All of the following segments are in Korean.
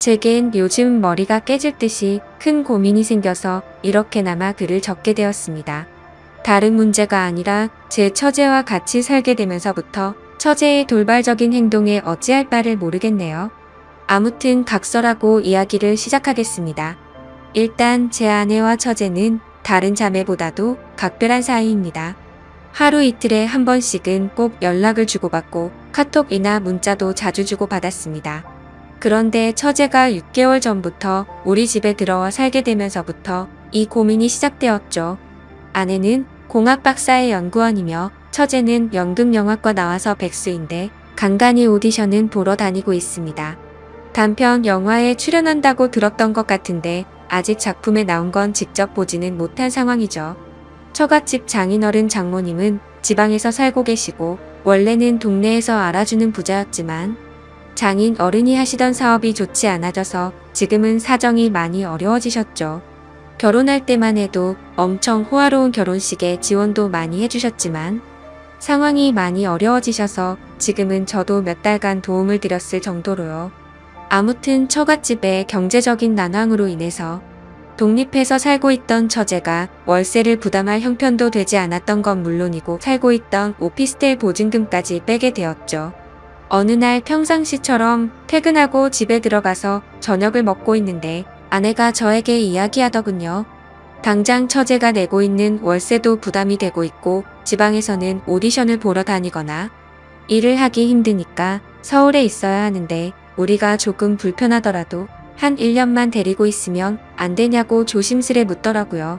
제겐 요즘 머리가 깨질 듯이 큰 고민이 생겨서 이렇게나마 글을 적게 되었습니다. 다른 문제가 아니라 제 처제와 같이 살게 되면서부터 처제의 돌발적인 행동에 어찌할 바를 모르겠네요. 아무튼 각설하고 이야기를 시작하겠습니다. 일단 제 아내와 처제는 다른 자매보다도 각별한 사이입니다. 하루 이틀에 한 번씩은 꼭 연락을 주고받고 카톡이나 문자도 자주 주고받았습니다. 그런데 처제가 6개월 전부터 우리 집에 들어와 살게 되면서부터 이 고민이 시작되었죠. 아내는 공학 박사의 연구원이며 처제는 연극영화과 나와서 백수인데 간간히 오디션은 보러 다니고 있습니다. 단편 영화에 출연한다고 들었던 것 같은데 아직 작품에 나온 건 직접 보지는 못한 상황이죠. 처갓집 장인어른 장모님은 지방에서 살고 계시고 원래는 동네에서 알아주는 부자였지만 장인 어른이 하시던 사업이 좋지 않아져서 지금은 사정이 많이 어려워지셨죠. 결혼할 때만 해도 엄청 호화로운 결혼식에 지원도 많이 해주셨지만 상황이 많이 어려워지셔서 지금은 저도 몇 달간 도움을 드렸을 정도로요. 아무튼 처갓집의 경제적인 난황으로 인해서 독립해서 살고 있던 처제가 월세를 부담할 형편도 되지 않았던 건 물론이고 살고 있던 오피스텔 보증금까지 빼게 되었죠. 어느 날 평상시처럼 퇴근하고 집에 들어가서 저녁을 먹고 있는데 아내가 저에게 이야기하더군요. 당장 처제가 내고 있는 월세도 부담이 되고 있고 지방에서는 오디션을 보러 다니거나 일을 하기 힘드니까 서울에 있어야 하는데 우리가 조금 불편하더라도 한 1년만 데리고 있으면 안 되냐고 조심스레 묻더라고요.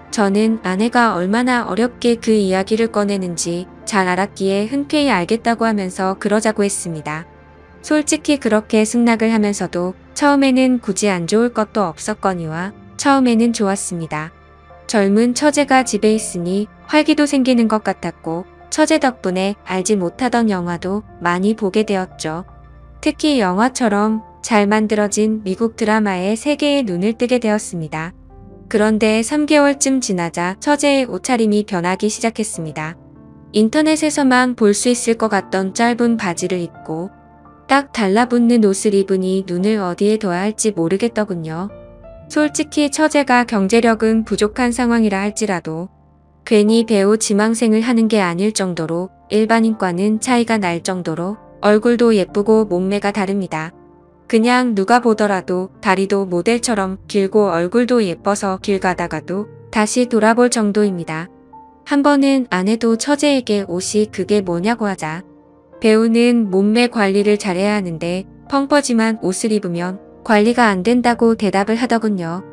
저는 아내가 얼마나 어렵게 그 이야기를 꺼내는지 잘 알았기에 흔쾌히 알겠다고 하면서 그러자고 했습니다. 솔직히 그렇게 승낙을 하면서도 처음에는 굳이 안 좋을 것도 없었거니와 처음에는 좋았습니다. 젊은 처제가 집에 있으니 활기도 생기는 것 같았고 처제 덕분에 알지 못하던 영화도 많이 보게 되었죠. 특히 영화처럼 잘 만들어진 미국 드라마에 세계의 눈을 뜨게 되었습니다. 그런데 3개월쯤 지나자 처제의 옷차림이 변하기 시작했습니다. 인터넷에서만 볼 수 있을 것 같던 짧은 바지를 입고 딱 달라붙는 옷을 입으니 눈을 어디에 둬야 할지 모르겠더군요. 솔직히 처제가 경제력은 부족한 상황이라 할지라도 괜히 배우 지망생을 하는 게 아닐 정도로 일반인과는 차이가 날 정도로 얼굴도 예쁘고 몸매가 다릅니다. 그냥 누가 보더라도 다리도 모델처럼 길고 얼굴도 예뻐서 길 가다가도 다시 돌아볼 정도입니다. 한 번은 아내도 처제에게 옷이 그게 뭐냐고 하자 배우는 몸매 관리를 잘해야 하는데 펑퍼짐한 옷을 입으면 관리가 안 된다고 대답을 하더군요.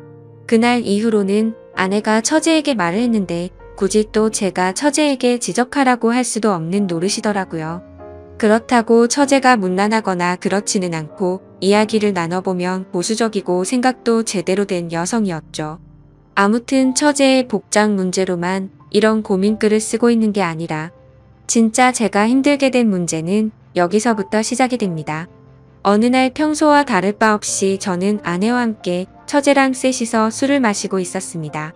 그날 이후로는 아내가 처제에게 말을 했는데 굳이 또 제가 처제에게 지적하라고 할 수도 없는 노릇이더라고요. 그렇다고 처제가 문란하거나 그렇지는 않고 이야기를 나눠보면 보수적이고 생각도 제대로 된 여성이었죠. 아무튼 처제의 복장 문제로만 이런 고민글을 쓰고 있는 게 아니라 진짜 제가 힘들게 된 문제는 여기서부터 시작이 됩니다. 어느 날 평소와 다를 바 없이 저는 아내와 함께 처제랑 셋이서 술을 마시고 있었습니다.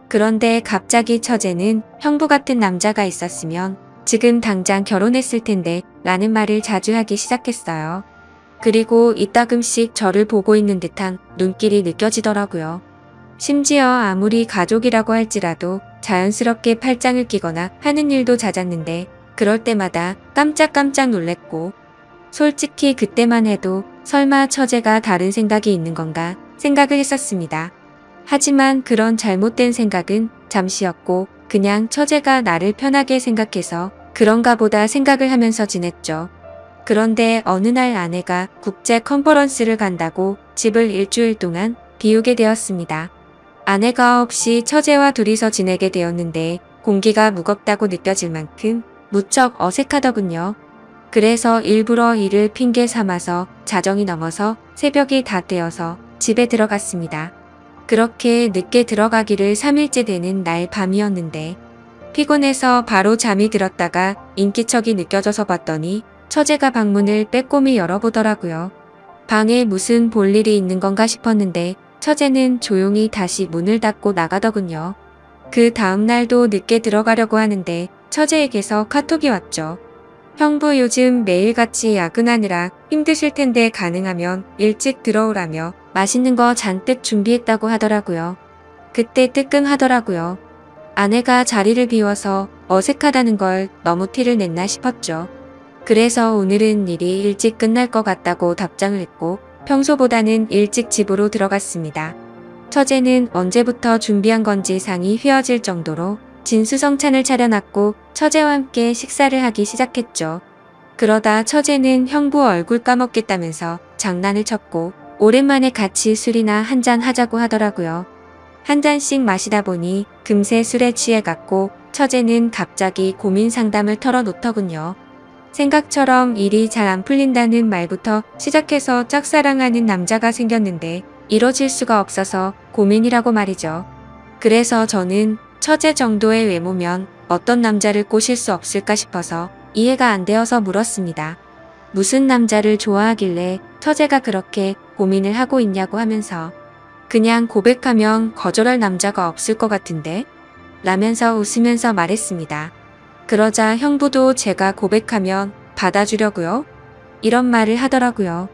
그런데 갑자기 처제는 형부 같은 남자가 있었으면 지금 당장 결혼했을 텐데 라는 말을 자주 하기 시작했어요. 그리고 이따금씩 저를 보고 있는 듯한 눈길이 느껴지더라고요. 심지어 아무리 가족이라고 할지라도 자연스럽게 팔짱을 끼거나 하는 일도 잦았는데 그럴 때마다 깜짝깜짝 놀랬고 솔직히 그때만 해도 설마 처제가 다른 생각이 있는 건가 생각을 했었습니다. 하지만 그런 잘못된 생각은 잠시였고 그냥 처제가 나를 편하게 생각해서 그런가 보다 생각을 하면서 지냈죠. 그런데 어느 날 아내가 국제 컨퍼런스를 간다고 집을 일주일 동안 비우게 되었습니다. 아내가 없이 처제와 둘이서 지내게 되었는데 공기가 무겁다고 느껴질 만큼 무척 어색하더군요. 그래서 일부러 이를 핑계 삼아서 자정이 넘어서 새벽이 다 되어서 집에 들어갔습니다. 그렇게 늦게 들어가기를 3일째 되는 날 밤이었는데 피곤해서 바로 잠이 들었다가 인기척이 느껴져서 봤더니 처제가 방문을 빼꼼히 열어보더라고요. 방에 무슨 볼일이 있는 건가 싶었는데 처제는 조용히 다시 문을 닫고 나가더군요. 그 다음 날도 늦게 들어가려고 하는데 처제에게서 카톡이 왔죠. 형부 요즘 매일같이 야근하느라 힘드실 텐데 가능하면 일찍 들어오라며 맛있는 거 잔뜩 준비했다고 하더라고요. 그때 뜨끔하더라고요. 아내가 자리를 비워서 어색하다는 걸 너무 티를 냈나 싶었죠. 그래서 오늘은 일이 일찍 끝날 것 같다고 답장을 했고 평소보다는 일찍 집으로 들어갔습니다. 처제는 언제부터 준비한 건지 상이 휘어질 정도로 진수성찬을 차려놨고 처제와 함께 식사를 하기 시작했죠. 그러다 처제는 형부 얼굴 까먹겠다면서 장난을 쳤고 오랜만에 같이 술이나 한잔 하자고 하더라고요. 한 잔씩 마시다 보니 금세 술에 취해갔고 처제는 갑자기 고민 상담을 털어놓더군요. 생각처럼 일이 잘 안 풀린다는 말부터 시작해서 짝사랑하는 남자가 생겼는데 이뤄질 수가 없어서 고민이라고 말이죠. 그래서 저는 처제 정도의 외모면 어떤 남자를 꼬실 수 없을까 싶어서 이해가 안 되어서 물었습니다. 무슨 남자를 좋아하길래 처제가 그렇게 고민을 하고 있냐고 하면서 그냥 고백하면 거절할 남자가 없을 것 같은데? 라면서 웃으면서 말했습니다. 그러자 형부도 제가 고백하면 받아주려고요? 이런 말을 하더라고요.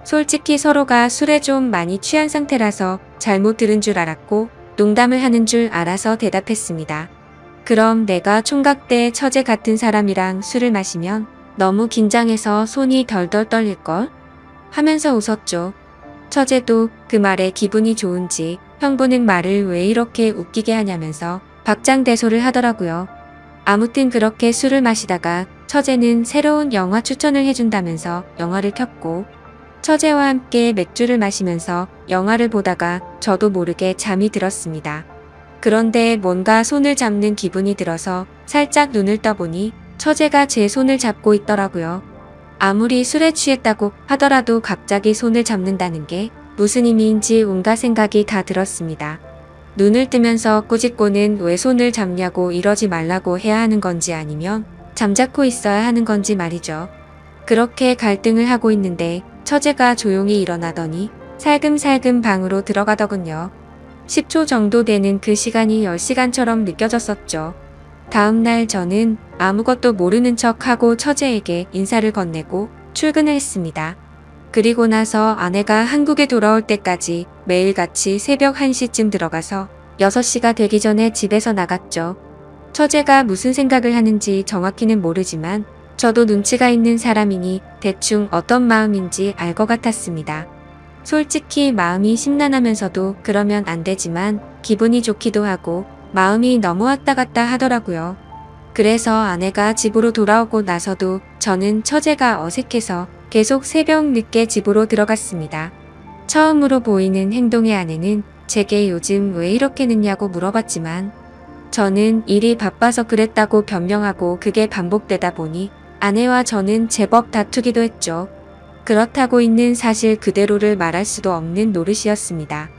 솔직히 서로가 술에 좀 많이 취한 상태라서 잘못 들은 줄 알았고 농담을 하는 줄 알아서 대답했습니다. 그럼 내가 총각 때 처제 같은 사람이랑 술을 마시면 너무 긴장해서 손이 덜덜 떨릴걸? 하면서 웃었죠. 처제도 그 말에 기분이 좋은지 형부는 말을 왜 이렇게 웃기게 하냐면서 박장대소를 하더라고요. 아무튼 그렇게 술을 마시다가 처제는 새로운 영화 추천을 해준다면서 영화를 켰고 처제와 함께 맥주를 마시면서 영화를 보다가 저도 모르게 잠이 들었습니다. 그런데 뭔가 손을 잡는 기분이 들어서 살짝 눈을 떠보니 처제가 제 손을 잡고 있더라고요. 아무리 술에 취했다고 하더라도 갑자기 손을 잡는다는 게 무슨 의미인지 온갖 생각이 다 들었습니다. 눈을 뜨면서 꾸짖고는 왜 손을 잡냐고 이러지 말라고 해야 하는 건지 아니면 잠자코 있어야 하는 건지 말이죠. 그렇게 갈등을 하고 있는데 처제가 조용히 일어나더니 살금살금 방으로 들어가더군요. 10초 정도 되는 그 시간이 10시간처럼 느껴졌었죠. 다음날 저는 아무것도 모르는 척하고 처제에게 인사를 건네고 출근을 했습니다. 그리고 나서 아내가 한국에 돌아올 때까지 매일같이 새벽 1시쯤 들어가서 6시가 되기 전에 집에서 나갔죠. 처제가 무슨 생각을 하는지 정확히는 모르지만 저도 눈치가 있는 사람이니 대충 어떤 마음인지 알 것 같았습니다. 솔직히 마음이 심란하면서도 그러면 안 되지만 기분이 좋기도 하고 마음이 너무 왔다 갔다 하더라고요. 그래서 아내가 집으로 돌아오고 나서도 저는 처제가 어색해서 계속 새벽 늦게 집으로 들어갔습니다. 처음으로 보이는 행동의 아내는 제게 요즘 왜 이렇게 늦냐고 물어봤지만 저는 일이 바빠서 그랬다고 변명하고 그게 반복되다 보니 아내와 저는 제법 다투기도 했죠. 그렇다고 있는 사실 그대로를 말할 수도 없는 노릇이었습니다.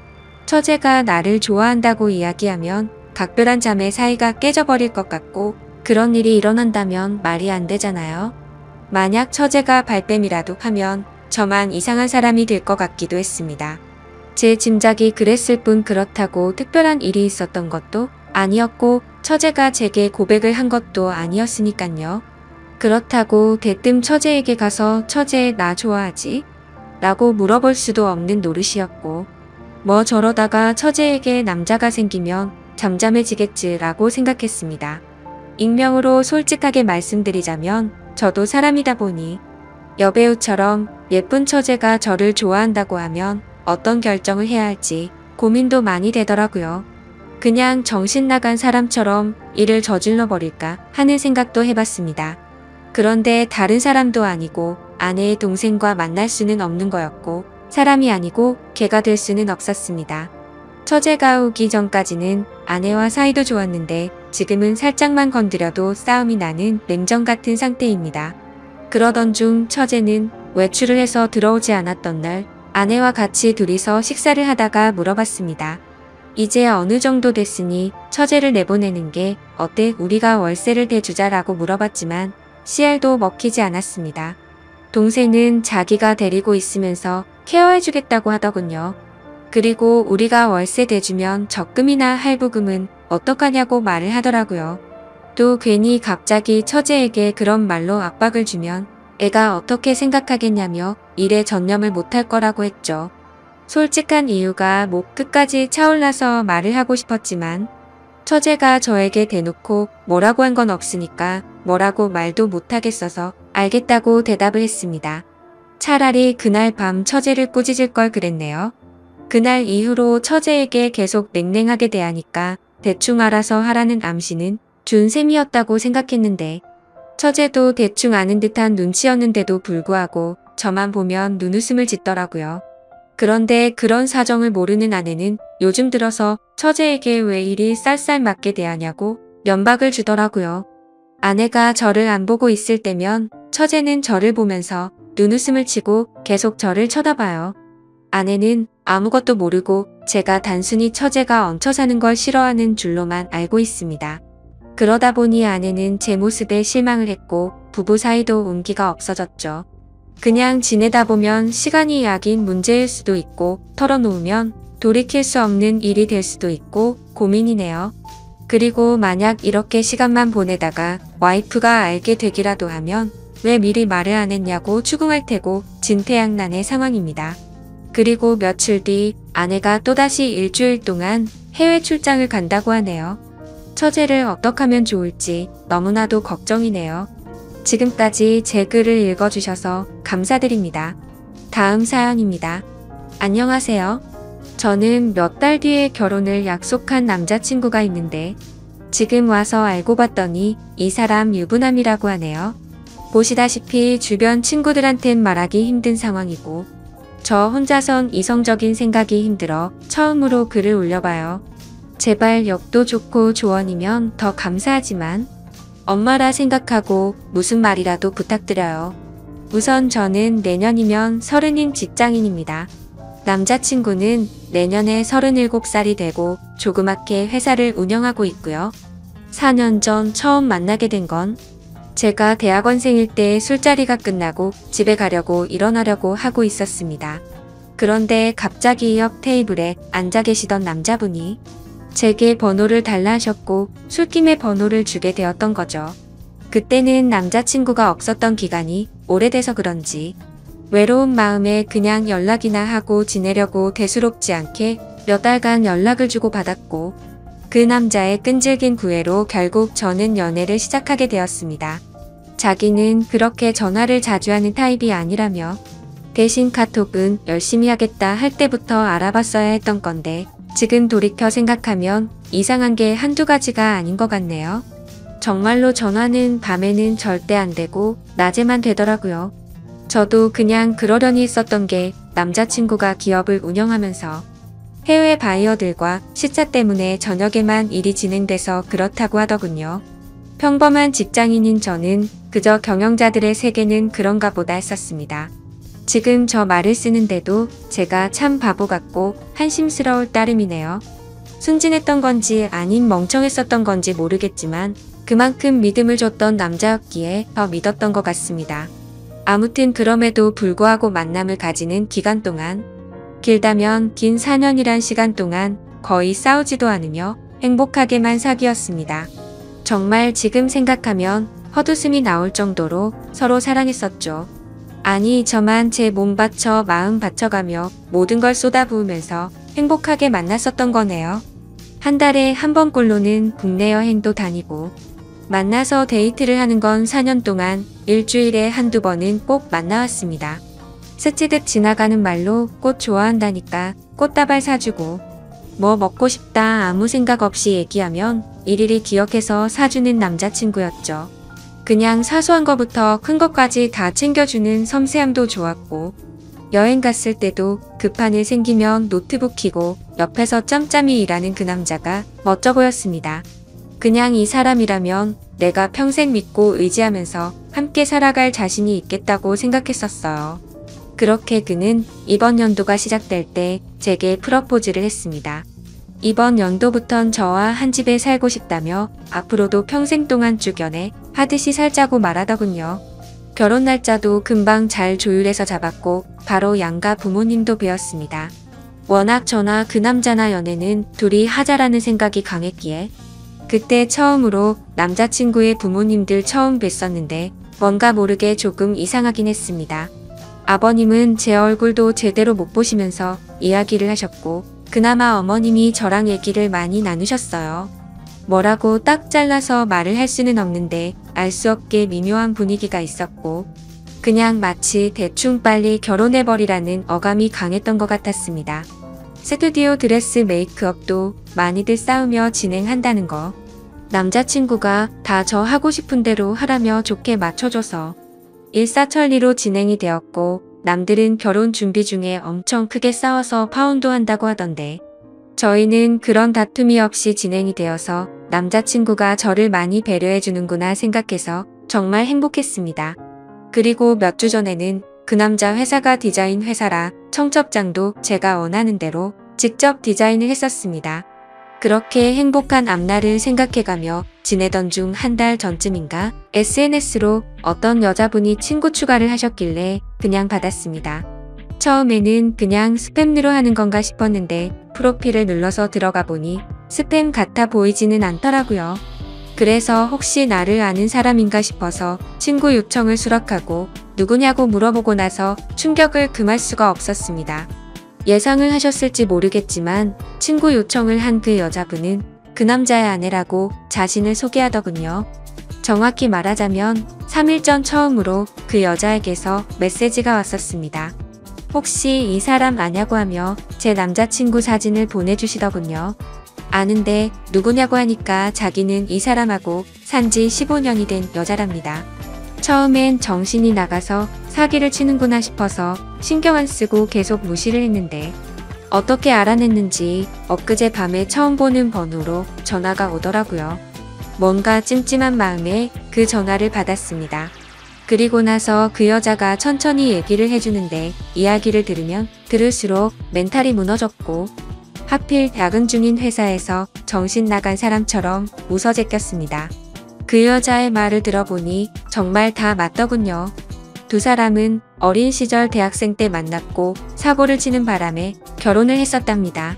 처제가 나를 좋아한다고 이야기하면 각별한 자매 사이가 깨져버릴 것 같고 그런 일이 일어난다면 말이 안 되잖아요. 만약 처제가 발뺌이라도 하면 저만 이상한 사람이 될 것 같기도 했습니다. 제 짐작이 그랬을 뿐 그렇다고 특별한 일이 있었던 것도 아니었고 처제가 제게 고백을 한 것도 아니었으니깐요. 그렇다고 대뜸 처제에게 가서 처제 나 좋아하지? 라고 물어볼 수도 없는 노릇이었고 뭐 저러다가 처제에게 남자가 생기면 잠잠해지겠지 라고 생각했습니다. 익명으로 솔직하게 말씀드리자면 저도 사람이다 보니 여배우처럼 예쁜 처제가 저를 좋아한다고 하면 어떤 결정을 해야 할지 고민도 많이 되더라고요. 그냥 정신 나간 사람처럼 일을 저질러 버릴까 하는 생각도 해봤습니다. 그런데 다른 사람도 아니고 아내의 동생과 만날 수는 없는 거였고 사람이 아니고 개가 될 수는 없었습니다. 처제가 오기 전까지는 아내와 사이도 좋았는데 지금은 살짝만 건드려도 싸움이 나는 냉전 같은 상태입니다. 그러던 중 처제는 외출을 해서 들어오지 않았던 날 아내와 같이 둘이서 식사를 하다가 물어봤습니다. 이제 어느 정도 됐으니 처제를 내보내는 게 어때? 우리가 월세를 대주자라고 물어봤지만 씨알도 먹히지 않았습니다. 동생은 자기가 데리고 있으면서 케어해주겠다고 하더군요. 그리고 우리가 월세 대주면 적금이나 할부금은 어떡하냐고 말을 하더라고요. 또 괜히 갑자기 처제에게 그런 말로 압박을 주면 애가 어떻게 생각하겠냐며 일에 전념을 못할 거라고 했죠. 솔직한 이유가 목 끝까지 차올라서 말을 하고 싶었지만 처제가 저에게 대놓고 뭐라고 한 건 없으니까 뭐라고 말도 못하겠어서 알겠다고 대답을 했습니다. 차라리 그날 밤 처제를 꾸짖을 걸 그랬네요. 그날 이후로 처제에게 계속 냉랭하게 대하니까 대충 알아서 하라는 암시는 준 셈이었다고 생각했는데 처제도 대충 아는 듯한 눈치였는데도 불구하고 저만 보면 눈웃음을 짓더라고요. 그런데 그런 사정을 모르는 아내는 요즘 들어서 처제에게 왜 이리 쌀쌀맞게 대하냐고 면박을 주더라고요. 아내가 저를 안 보고 있을 때면 처제는 저를 보면서 눈웃음을 치고 계속 저를 쳐다봐요. 아내는 아무것도 모르고 제가 단순히 처제가 얹혀 사는 걸 싫어하는 줄로만 알고 있습니다. 그러다 보니 아내는 제 모습에 실망을 했고 부부 사이도 온기가 없어졌죠. 그냥 지내다 보면 시간이 약인 문제일 수도 있고 털어놓으면 돌이킬 수 없는 일이 될 수도 있고 고민이네요. 그리고 만약 이렇게 시간만 보내다가 와이프가 알게 되기라도 하면 왜 미리 말을 안 했냐고 추궁할 테고 진퇴양난의 상황입니다. 그리고 며칠 뒤 아내가 또다시 일주일 동안 해외 출장을 간다고 하네요. 처제를 어떻게 하면 좋을지 너무나도 걱정이네요. 지금까지 제 글을 읽어주셔서 감사드립니다. 다음 사연입니다. 안녕하세요. 저는 몇 달 뒤에 결혼을 약속한 남자친구가 있는데 지금 와서 알고 봤더니 이 사람 유부남이라고 하네요. 보시다시피 주변 친구들한텐 말하기 힘든 상황이고 저 혼자선 이성적인 생각이 힘들어 처음으로 글을 올려봐요. 제발 역도 좋고 조언이면 더 감사하지만 엄마라 생각하고 무슨 말이라도 부탁드려요. 우선 저는 내년이면 30인 직장인입니다. 남자친구는 내년에 37살이 되고 조그맣게 회사를 운영하고 있고요. 4년 전 처음 만나게 된 건 제가 대학원생일 때 술자리가 끝나고 집에 가려고 일어나려고 하고 있었습니다. 그런데 갑자기 옆 테이블에 앉아 계시던 남자분이 제게 번호를 달라 하셨고 술김에 번호를 주게 되었던 거죠. 그때는 남자친구가 없었던 기간이 오래돼서 그런지 외로운 마음에 그냥 연락이나 하고 지내려고 대수롭지 않게 몇 달간 연락을 주고 받았고 그 남자의 끈질긴 구애로 결국 저는 연애를 시작하게 되었습니다. 자기는 그렇게 전화를 자주 하는 타입이 아니라며 대신 카톡은 열심히 하겠다 할 때부터 알아봤어야 했던 건데 지금 돌이켜 생각하면 이상한 게 한두 가지가 아닌 것 같네요. 정말로 전화는 밤에는 절대 안 되고 낮에만 되더라고요. 저도 그냥 그러려니 했었던 게 남자친구가 기업을 운영하면서 해외 바이어들과 시차 때문에 저녁에만 일이 진행돼서 그렇다고 하더군요. 평범한 직장인인 저는 그저 경영자들의 세계는 그런가 보다 했었습니다. 지금 저 말을 쓰는데도 제가 참 바보 같고 한심스러울 따름이네요. 순진했던 건지 아님 멍청했었던 건지 모르겠지만 그만큼 믿음을 줬던 남자였기에 더 믿었던 것 같습니다. 아무튼 그럼에도 불구하고 만남을 가지는 기간 동안 길다면 긴 4년이란 시간 동안 거의 싸우지도 않으며 행복하게만 사귀었습니다. 정말 지금 생각하면 헛웃음이 나올 정도로 서로 사랑했었죠. 아니 저만 제 몸 바쳐 마음 바쳐가며 모든 걸 쏟아부으면서 행복하게 만났었던 거네요. 한 달에 한 번꼴로는 국내 여행도 다니고 만나서 데이트를 하는 건 4년 동안 일주일에 한두 번은 꼭 만나왔습니다. 스치듯 지나가는 말로 꽃 좋아한다니까 꽃다발 사주고 뭐 먹고 싶다 아무 생각 없이 얘기하면 일일이 기억해서 사주는 남자친구였죠. 그냥 사소한 것부터 큰 것까지 다 챙겨주는 섬세함도 좋았고 여행 갔을 때도 급한 일 생기면 노트북 켜고 옆에서 짬짬이 일하는 그 남자가 멋져 보였습니다. 그냥 이 사람이라면 내가 평생 믿고 의지하면서 함께 살아갈 자신이 있겠다고 생각했었어요. 그렇게 그는 이번 연도가 시작될 때 제게 프러포즈를 했습니다. 이번 연도부턴 저와 한 집에 살고 싶다며 앞으로도 평생 동안 쭉 연애 하듯이 살자고 말하더군요. 결혼 날짜도 금방 잘 조율해서 잡았고 바로 양가 부모님도 뵈었습니다. 워낙 저나 그 남자나 연애는 둘이 하자라는 생각이 강했기에 그때 처음으로 남자친구의 부모님들 처음 뵀었는데 뭔가 모르게 조금 이상하긴 했습니다. 아버님은 제 얼굴도 제대로 못 보시면서 이야기를 하셨고 그나마 어머님이 저랑 얘기를 많이 나누셨어요. 뭐라고 딱 잘라서 말을 할 수는 없는데 알 수 없게 미묘한 분위기가 있었고 그냥 마치 대충 빨리 결혼해버리라는 어감이 강했던 것 같았습니다. 스튜디오 드레스 메이크업도 많이들 싸우며 진행한다는 거. 남자친구가 다 저 하고 싶은 대로 하라며 좋게 맞춰줘서 일사천리로 진행이 되었고 남들은 결혼 준비 중에 엄청 크게 싸워서 파혼도 한다고 하던데 저희는 그런 다툼이 없이 진행이 되어서 남자친구가 저를 많이 배려해주는구나 생각해서 정말 행복했습니다. 그리고 몇 주 전에는 그 남자 회사가 디자인 회사라 청첩장도 제가 원하는 대로 직접 디자인을 했었습니다. 그렇게 행복한 앞날을 생각해가며 지내던 중 한 달 전쯤인가 SNS로 어떤 여자분이 친구 추가를 하셨길래 그냥 받았습니다. 처음에는 그냥 스팸류로 하는 건가 싶었는데 프로필을 눌러서 들어가 보니 스팸 같아 보이지는 않더라고요. 그래서 혹시 나를 아는 사람인가 싶어서 친구 요청을 수락하고 누구냐고 물어보고 나서 충격을 금할 수가 없었습니다. 예상을 하셨을지 모르겠지만 친구 요청을 한 그 여자분은 그 남자의 아내라고 자신을 소개하더군요. 정확히 말하자면 3일 전 처음으로 그 여자에게서 메시지가 왔었습니다. 혹시 이 사람 아냐고 하며 제 남자친구 사진을 보내주시더군요. 아는데 누구냐고 하니까 자기는 이 사람하고 산지 15년이 된 여자랍니다. 처음엔 정신이 나가서 사기를 치는구나 싶어서 신경 안 쓰고 계속 무시를 했는데 어떻게 알아냈는지 엊그제 밤에 처음 보는 번호로 전화가 오더라고요. 뭔가 찜찜한 마음에 그 전화를 받았습니다. 그리고 나서 그 여자가 천천히 얘기를 해주는데 이야기를 들으면 들을수록 멘탈이 무너졌고 하필 야근 중인 회사에서 정신 나간 사람처럼 웃어 제꼈습니다. 그 여자의 말을 들어보니 정말 다 맞더군요. 두 사람은 어린 시절 대학생 때 만났고 사고를 치는 바람에 결혼을 했었답니다.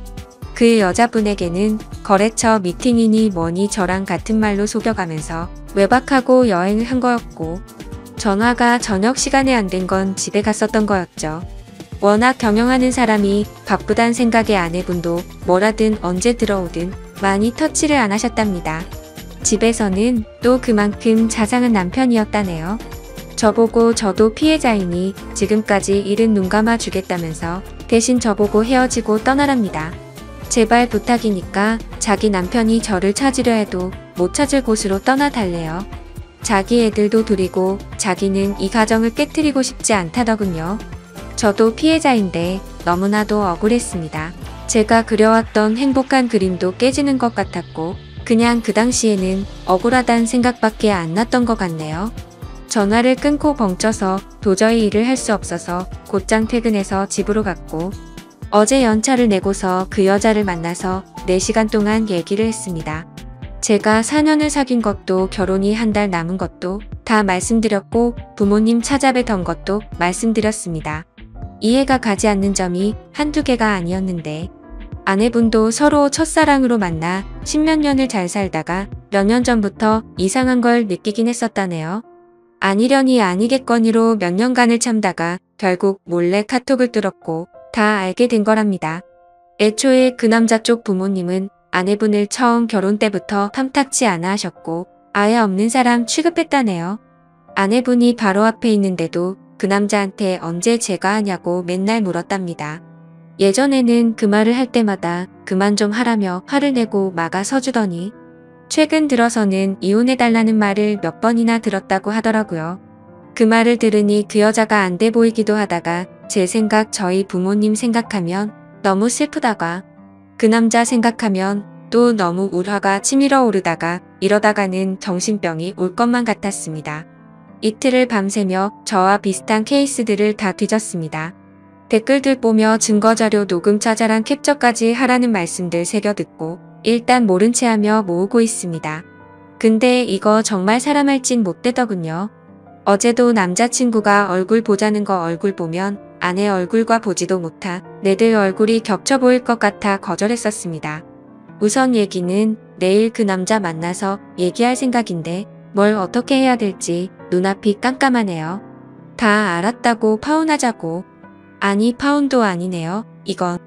그 여자분에게는 거래처 미팅이니 뭐니 저랑 같은 말로 속여가면서 외박하고 여행을 한 거였고 전화가 저녁 시간에 안 된 건 집에 갔었던 거였죠. 워낙 경영하는 사람이 바쁘단 생각에 아내분도 뭐라든 언제 들어오든 많이 터치를 안 하셨답니다. 집에서는 또 그만큼 자상한 남편이었다네요. 저보고 저도 피해자이니 지금까지 일은 눈 감아 주겠다면서 대신 저보고 헤어지고 떠나랍니다. 제발 부탁이니까 자기 남편이 저를 찾으려 해도 못 찾을 곳으로 떠나달래요. 자기 애들도 둘이고 자기는 이 가정을 깨트리고 싶지 않다더군요. 저도 피해자인데 너무나도 억울했습니다. 제가 그려왔던 행복한 그림도 깨지는 것 같았고 그냥 그 당시에는 억울하단 생각밖에 안 났던 것 같네요. 전화를 끊고 벙쪄서 도저히 일을 할 수 없어서 곧장 퇴근해서 집으로 갔고 어제 연차를 내고서 그 여자를 만나서 4시간 동안 얘기를 했습니다. 제가 4년을 사귄 것도 결혼이 한 달 남은 것도 다 말씀드렸고 부모님 찾아뵈던 것도 말씀드렸습니다. 이해가 가지 않는 점이 한두 개가 아니었는데 아내분도 서로 첫사랑으로 만나 10몇 년을 잘 살다가 몇 년 전부터 이상한 걸 느끼긴 했었다네요. 아니려니 아니겠거니로 몇 년간을 참다가 결국 몰래 카톡을 뚫었고 다 알게 된 거랍니다. 애초에 그 남자 쪽 부모님은 아내분을 처음 결혼 때부터 탐탁치 않아 하셨고 아예 없는 사람 취급했다네요. 아내분이 바로 앞에 있는데도 그 남자한테 언제 제가 하냐고 맨날 물었답니다. 예전에는 그 말을 할 때마다 그만 좀 하라며 화를 내고 막아 서주더니 최근 들어서는 이혼해달라는 말을 몇 번이나 들었다고 하더라고요. 그 말을 들으니 그 여자가 안 돼 보이기도 하다가 제 생각 저희 부모님 생각하면 너무 슬프다가 그 남자 생각하면 또 너무 울화가 치밀어 오르다가 이러다가는 정신병이 올 것만 같았습니다. 이틀을 밤새며 저와 비슷한 케이스들을 다 뒤졌습니다. 댓글들 보며 증거자료 녹음 자잘한 캡처까지 하라는 말씀들 새겨 듣고 일단 모른 채 하며 모으고 있습니다. 근데 이거 정말 사람 할 짓 못되더군요. 어제도 남자친구가 얼굴 보자는 거 얼굴 보면 아내 얼굴과 보지도 못하 내들 얼굴이 겹쳐 보일 것 같아 거절했었습니다. 우선 얘기는 내일 그 남자 만나서 얘기할 생각인데 뭘 어떻게 해야 될지 눈앞이 깜깜하네요. 다 알았다고 파혼하자고. 아니 파혼도 아니네요. 이건